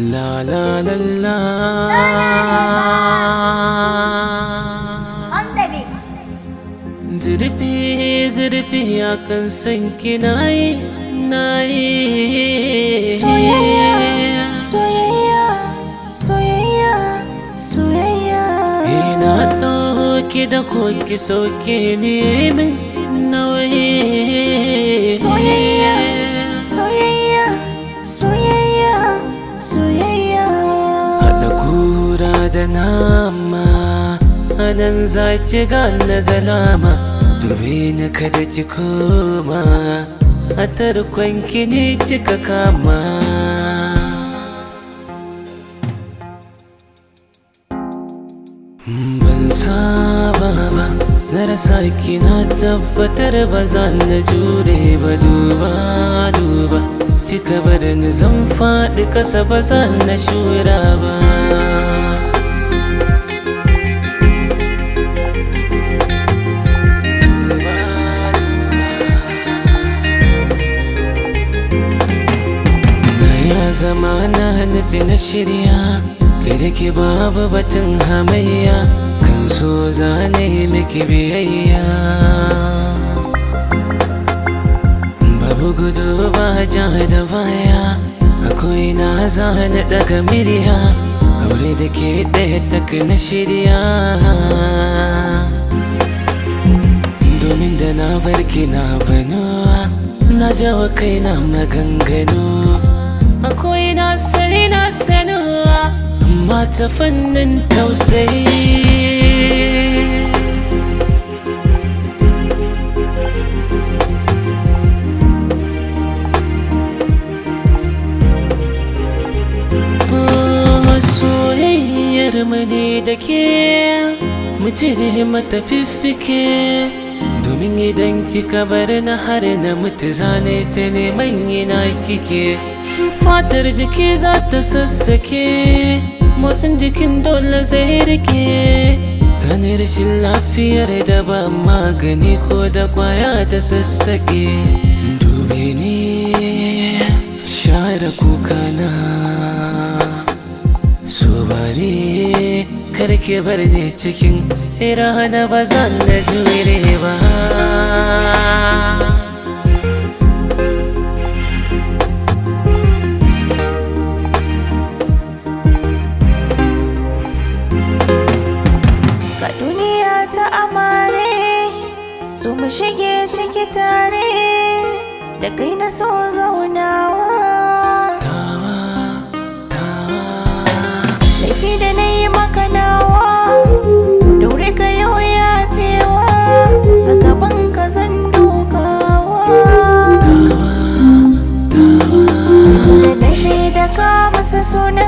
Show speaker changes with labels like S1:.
S1: La la la la.
S2: On the beat.
S1: Zurfi zurfi akan san ki nayi
S2: Soyayya, soyayya, soyayya, soyayya.
S1: Ina ɗauke da koki sauke ne min nauyi.
S2: Soyayya, soyayya, soyayya, soyayya.
S1: Haɗa kura da nama, anan za ki gane zalama. Dube ni kada ki koma, a tarkon ki ne kika kama. Ban saba ba, na rasa ki na tabbatar ba za na jure ba. Duba duba, kika bar ni zan faɗi ƙasa ba za na shura ba. Zama na nutsi na shirya, kai da ke babu batun hamayya, kan so zane miki biyayya. Babu gudu ba ja da baya, akwai na zane daga miliya, aure da ke ɗaya tak na shirya. Domin da na barki na banuwa, na jawa kaina maganganu. Akwai na sani na sanuwa, amma ta fannin tausayi. Soyayyar mu ne da ke, mu cire mata fiffike. Domin idan kika bar na har na mutu zane ta neman ina kike. Fatar jiki za ta sassake, motsin jikin dole zai rike. Sani rashin lafiyar da ba magani ko da kwaya ta sassaƙe. Dube ni share kukana, so bari karki bar ni cikin rana ba zan na jure ba.
S2: So mu shige ciki tare, da kai na so zaunawa. Laifi da na yi maka nawa, daure ka yau yafewa, a gaban ka zan dukawa. Da na shaida ka masa so na